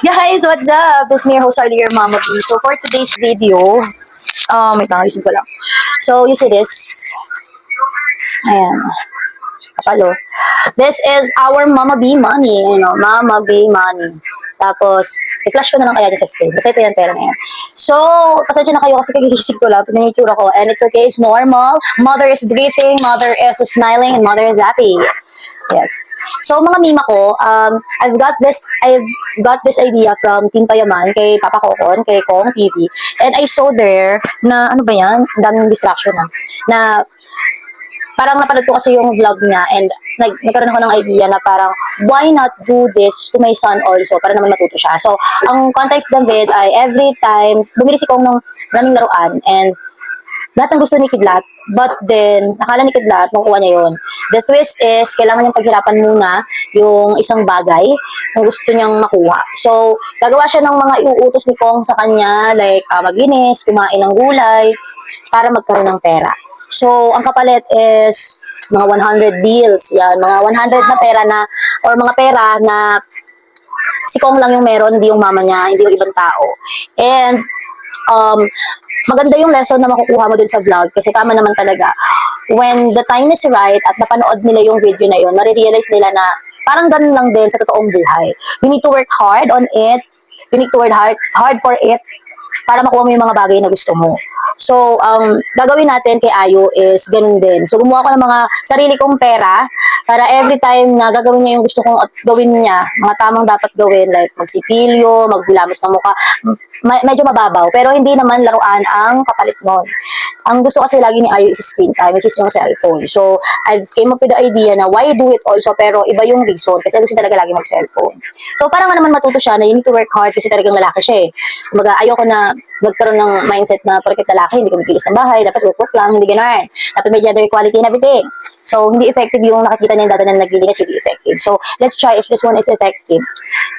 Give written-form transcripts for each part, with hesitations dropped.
Guys, what's up? This is me, your host, Harley, your mama. So for today's video, wait lang, ayusin ko lang. So, you see this? Ayan. Kapalo. This is our Mama B money. Mama B money. Tapos, i-flash ko na lang kaya dyan sa screen. Kasi ito yung pera na yan. So, pasensya na kayo kasi kagigising ko lang. Tignan yung itsura ko. And it's okay, it's normal. Mother is breathing, mother is smiling, and mother is happy. Yes. So, mga mima ko, I've got this idea from Team Payaman, kay Papa Kokon, kay Kong TV. And I saw there na, ano ba yan? Ang daming distraction na parang napanood ko kasi yung vlog niya and nagkaroon ako ng idea na parang why not do this to my son also para naman matuto siya. So, ang context ng vid ay every time bumili si Kong ng maraming laruan and lahat ng gusto ni Kidlat, but then, akala ni Kidlat, makukuha niya yun. The twist is, kailangan niyang paghirapan muna yung isang bagay kung gusto niyang makuha. So, gagawa siya ng mga iuutos ni Kong sa kanya, like maglinis, kumain ng gulay, para magkaroon ng pera. So, ang kapalit is mga 100 bills, yan, mga 100 na pera na, or mga pera na si Kong lang yung meron, hindi yung mama niya, hindi yung ibang tao. And, maganda yung lesson na makukuha mo dun sa vlog kasi tama naman talaga. When the time is right at napanood nila yung video na yun, marirealize nila na parang ganun lang din sa totoong buhay. You need to work hard on it. You need to work hard for it para makuha mo yung mga bagay na gusto mo. So, gagawin natin kay Ayu is ganun din. So, gumawa ko ng mga sarili kong pera para every time na gagawin niya yung gusto kong gawin niya, mga tamang dapat gawin, like magsipilyo, maghulamos ng mukha, medyo mababaw. Pero hindi naman laruan ang kapalit nun. Ang gusto kasi lagi ni Ayu is screen time, which is yung cellphone. So, I came up with the idea na why do it also, pero iba yung reason kasi gusto talaga lagi mag-cellphone. So, parang naman matuto siya na you need to work hard kasi talagang lalaki siya eh. Kumbaga, ayoko na magkaroon ng mindset na porket lalaki, hindi ka magkilis ng bahay, dapat work lang, hindi gano'n. Dapat may gender equality and everything. So, hindi effective yung nakikita niya dati na naglilinis, hindi effective. So, let's try if this one is effective.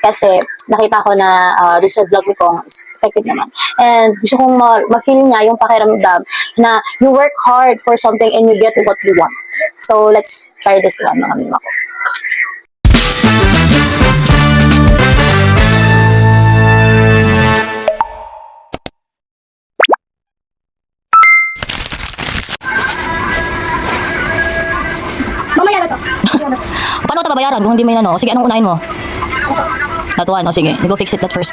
Kasi, nakita ko na dun sa vlog ko, is effective naman. And gusto kong ma-feel niya yung pakiramdam na you work hard for something and you get what you want. So, let's try this one, mga mima ko. Mamaya na to. Paano ito babayaran kung hindi may ano? Sige, anong unahin mo? That one, sige. Go fix it that first.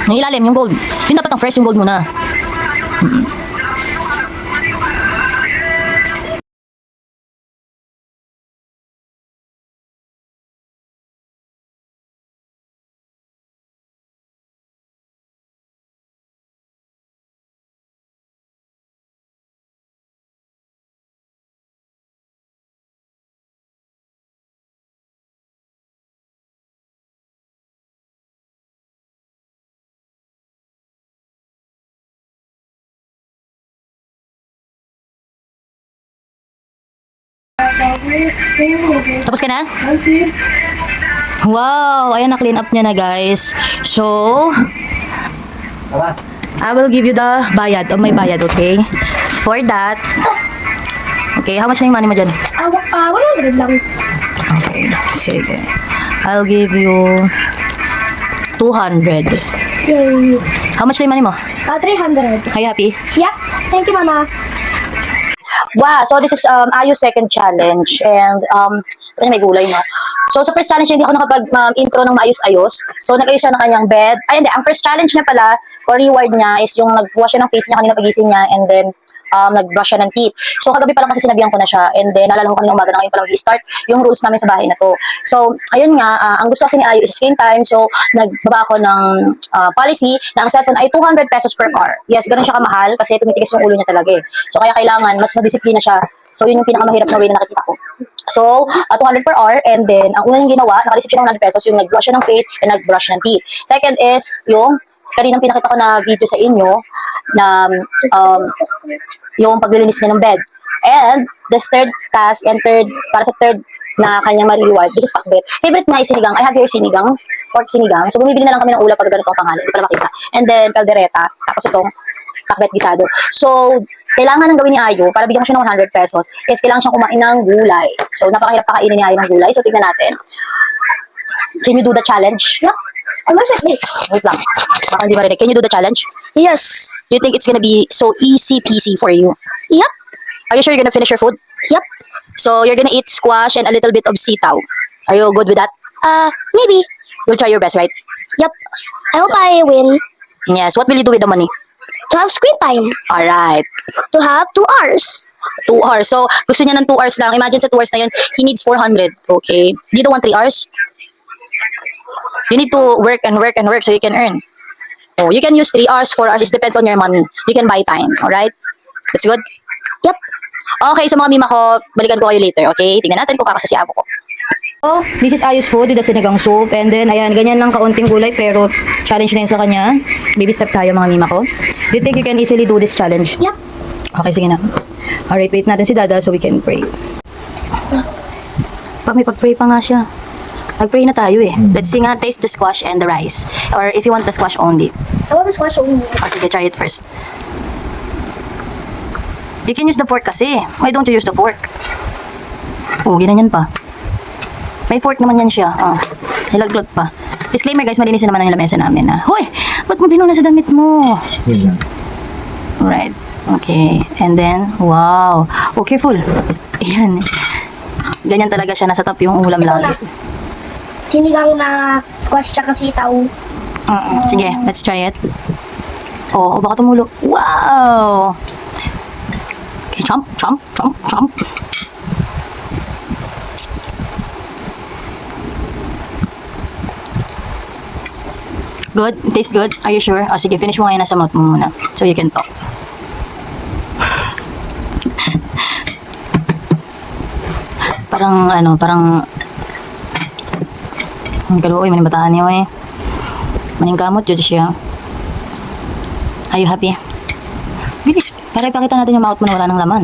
Yung ilalim, yung gold. Yun dapat ang fresh, yung gold muna. Tapos ka na? Wow, ayan na clean up niya na guys. So, I will give you the bayad, my bayad, okay? For that, okay, how much na yung money mo dyan? 100 lang. Okay, sige. I'll give you 200. Yay. How much na yung money mo? 300. Are you happy? Yep. Thank you, Mama. Wow, so this is Ayu's second challenge and ito may gulay no. So sa first challenge hindi ako nakapag-intro ng maayos-ayos. So nag-ayos siya ng kanyang bed. Ay hindi, ang first challenge niya pala or reward niya is yung nag-wash siya ng face niya kanina pagising niya and then nag-brush siya ng teeth. So kagabi pa lang kasi sinabihan ko na siya and then naalala ko kanina umaga na ngayon pa lang i-start yung rules namin sa bahay na to. So ayun nga, ang gusto kasi ni Ayu is screen time. So nagbaba ako ng policy na ang cellphone ay 200 pesos per hour. Yes, ganun siya kamahal kasi tumitigas yung ulo niya talaga eh. So kaya kailangan mas madisiplina siya. So yun yung pinakamahirap na way na nakikita ko. So, 200 per hour and then ang unang ginawa, nakareceive siya ng 100 pesos yung nag-wash siya ng face and nag-brush ng teeth. Second is yung kaninang pinakita ko na video sa inyo na yung paglilinis niya ng bed. And this third task and para sa third na kanyang ma-reward, which is pakbet. Favorite nga is sinigang. I have here sinigang, pork sinigang. So bumibili na lang kami ng ulam pag ganito ang pangalan. Hindi pala makita. And then caldereta. Tapos itong pakbet gisado. So, kailangan ng gawin ni Ayu, para bigyan ko siya ng 100 pesos, is kailangan siyang kumain ng gulay. So, napakahirap pakainin ni Ayu ng gulay. So, tignan natin. Can you do the challenge? Yep. I must admit. Wait lang. Baka hindi marinig. Can you do the challenge? Yes. You think it's gonna be so easy peasy for you? Yep. Are you sure you're gonna finish your food? Yep. So you're gonna eat squash and a little bit of sitaw. Are you good with that? Maybe. You'll try your best, right? Yep. I hope I win. Yes. What will you do with the money? To have screen time. Alright. To have 2 hours. 2 hours. So, gusto niya ng 2 hours lang. Imagine sa 2 hours na yun, he needs 400. Okay. You don't want 3 hours? You need to work and work and work so you can earn. Oh, you can use 3 hours, 4 hours. It depends on your money. You can buy time. Alright? That's good? Yep. Okay, so mga mima ko, balikan ko kayo later. Okay? Tingnan natin kung kakasa si Abo ko. Oh, this is Ayu's food with the sinigang soup. And then, ayan, ganyan lang kaunting gulay. Pero, challenge na yun sa kanya. Baby step tayo mga mima ko. Do you think you can easily do this challenge? Yep. Okay, sige na. Alright, wait natin si Dada so we can pray. May pag-pray pa nga siya. Nag-pray na tayo eh. Let's see nga, taste the squash and the rice. Or if you want the squash only. I want to squash only. Oh, sige, try it first. You can use the fork kasi. Why don't you use the fork? Oh, ginanyan pa. May fork naman yan siya. Oh, nilaglag pa. Disclaimer guys, malinis naman ang lamesa namin ha. Hoy! Ba't mo binuna sa damit mo? Alright. Okay. And then, wow. Oh, careful. Ayan. Ganyan talaga siya. Nasa top yung ulam lagi. Sinigang na squash tsaka sitaw. Sige, let's try it. Oh, baka tumulo. Wow! Okay, chomp, chomp, chomp, chomp. Good? Taste good? Are you sure? Oh, sige, finish mo ngayon nasa mouth mo muna. So you can talk. Parang ang kaluoy, maning bataan niyo eh. Maning kamot, jud siya. Are you happy? Bilis, para ipakita natin yung mouth mo na wala ng laman.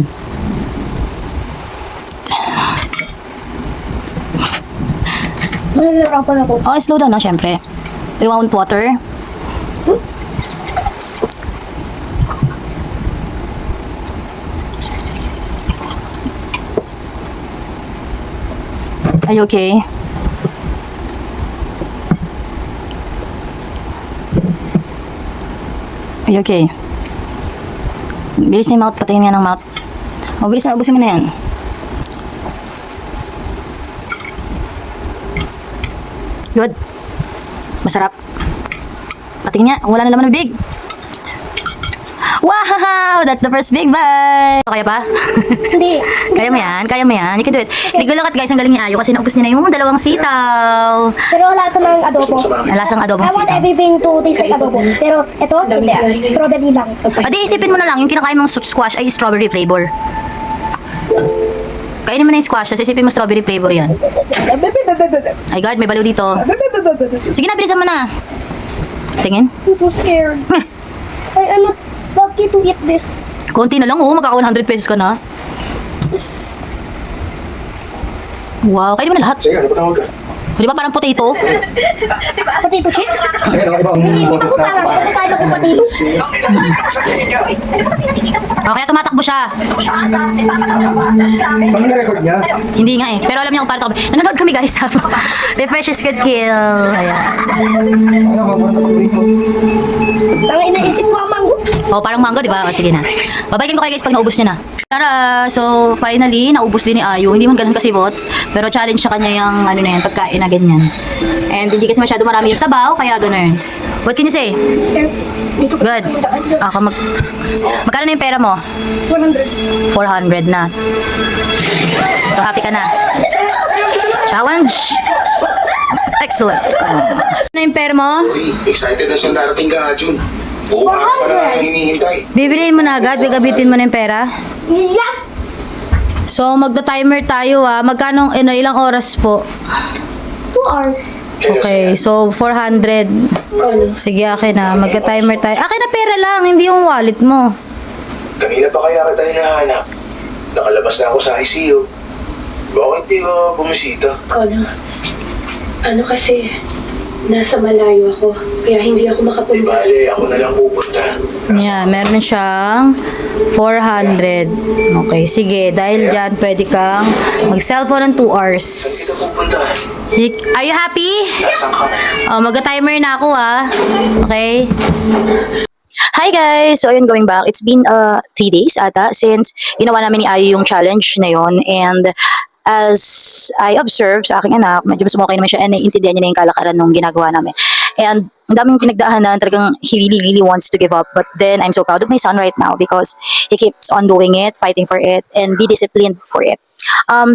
Mahihirapan ako. Oh, slow down na, syempre. You want water? Are you okay? Are you okay? Bilis na yung mouth, patayin nga ng mouth. Oh, bilis na, ubusin mo na yan. Good. Masarap. Patingin niya, wala na laman ng big. Wow! That's the first big bite! Kaya pa? Hindi. Kaya mo yan? Kaya mo yan? You can do it. Ligo lang at guys, ang galing ni Ayo kasi naubos niya na yung dalawang sitaw. Pero lasa ng adobo. Lasang adobong I want sitaw. everything to taste like adobo. Pero ito, hindi. Strawberry lang. O di, isipin mo na lang, yung kinakain mong squash ay strawberry flavor. Kainin mo na yung squash, tapos isipin mo strawberry flavor yan. Ay God, may baliw dito. Sige na, bilisan mo na. Tingin. I'm so scared. I'm not lucky to eat this. Konti na lang, oh. Magkaka 100 pesos ka na. Wow, kainin mo na lahat. Sige, ano ba tawag ka? Di ba parang potato? Potato chips? Ayun, ang ibang Iisip ako parang kumakain ako potato. O, kaya tumatakbo siya. Saan na-record niya? Hindi nga eh. Pero alam niya kung paano takbo. Nanonood kami guys. The Precious Good Kill. Ayan. Ano ba, parang tapos dito. Parang inaisip ko ang mango. O, parang mango, di ba? O, sige na. Babalikin ko kayo guys pag naubos niya na. Tara, so finally, naubos din ni Ayu. Hindi man ganun kasibot. Pero challenge sa kanya yung ano na yan, pagkain na ganyan. And hindi kasi masyado marami yung sabaw, kaya ganun. What can you say? Good. Magkano na yung pera mo? 100. 400 na. So happy ka na? Challenge? Excellent. Ano yung pera mo? Uy, excited na siyang darating ka, Jun. Buka pa na ang hinihintay. Bibiliin mo na agad, gagabitin mo na yung pera. Yeah! So magta-timer tayo Magkano, ilang oras po? 2 hours. Okay, so 400. Sige, akin na. Magta-timer tayo. Akin na pera lang, hindi yung wallet mo. Kanina pa kaya kita hinahanap. Nakalabas na ako sa ICU. Bakit di ka bumisita? Ano kasi, Nasa malayo ako, kaya hindi ako Di makapunta. bale, ako na lang pupunta. Yeah, meron siyang 400. Okay, sige. Dahil dyan, pwede kang mag-cellphone ng 2 hours. Saan kita pupunta? Are you happy? Nasaan ka? Mag-timer na ako Okay? Hi guys! So ayun, going back, it's been 3 days ata since ginawa namin ni Ayu yung challenge na yon, and as I observe sa aking anak, medyo mas okay naman siya and naiintindihan niya na yung kalakaran nung ginagawa namin. And ang daming pinagdaanan, talagang he really wants to give up, but then I'm so proud of my son right now because he keeps on doing it, fighting for it, and be disciplined for it. On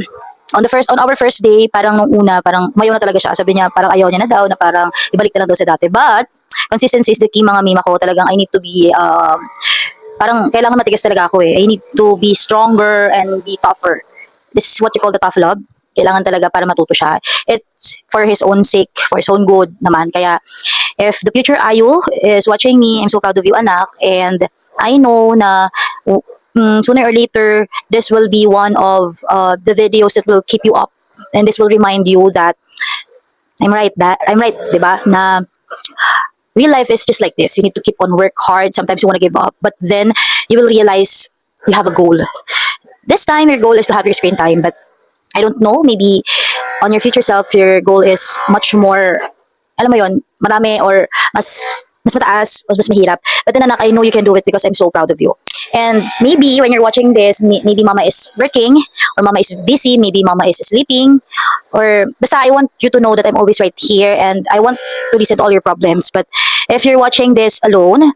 our first day, parang nung una, parang mayo na talaga siya. Sabi niya, parang ayaw niya na daw, na parang ibalik na lang daw sa dati. But, consistency is the key, mga mima ko. Talagang I need to be, parang kailangan matigas talaga ako I need to be stronger and be tougher. This is what you call the tough love. Kailangan talaga para matuto siya. It's for his own sake, for his own good naman. Kaya, if the future Ayu is watching me, I'm so proud of you, anak. And I know na sooner or later, this will be one of the videos that will keep you up. And this will remind you that I'm right, diba? Na real life is just like this. You need to keep on work hard. Sometimes you want to give up, but then you will realize you have a goal. This time, your goal is to have your screen time, but I don't know, maybe on your future self, your goal is much more, alam mo yon, marami or mas mataas o mas mahirap. But then, anak, I know you can do it because I'm so proud of you. And maybe when you're watching this, maybe mama is working, or mama is busy, maybe mama is sleeping, or basta I want you to know that I'm always right here and I want to listen to all your problems. But if you're watching this alone,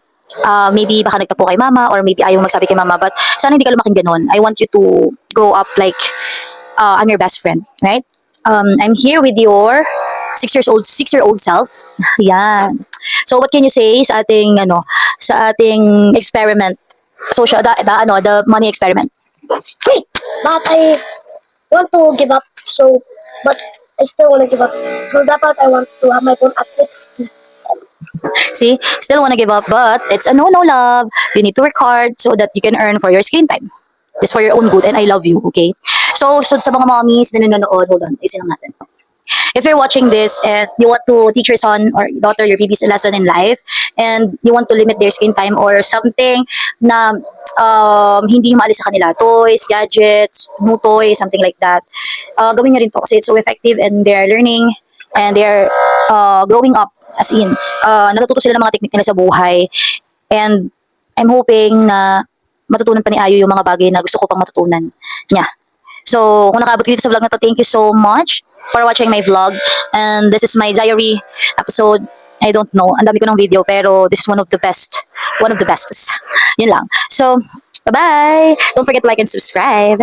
maybe baka nagtapo kay mama, or maybe ayaw magsabi kay mama, but sana hindi ka lumaking ganon. I want you to grow up like I'm your best friend, right? I'm here with your 6-year-old self. Yan. So what can you say sa ating sa ating experiment? Social the money experiment. Wait, but I want to give up, but I still want to give up. So dapat I want to have my phone at 6. See, still want to give up, but it's a no love. You need to work hard so that you can earn for your screen time. It's for your own good, and I love you, okay? So sa mga mommies na nanonood, hold on, isin lang natin. If you're watching this and you want to teach your son or daughter, your baby's a lesson in life, and you want to limit their screen time or something na hindi nyo maalis sa kanila, toys, gadgets, new toys, something like that, gawin nyo rin to kasi it's so effective and they're learning and they're growing up, as in, natututo sila ng mga technique nila sa buhay, and I'm hoping na matutunan pa ni Ayu yung mga bagay na gusto ko pang matutunan niya. So, kung nakabot dito sa vlog na to, thank you so much for watching my vlog. And this is my diary episode. I don't know, ang dami ko ng video, pero this is one of the best. One of the bestest. Yun lang. So, bye-bye! Don't forget to like and subscribe.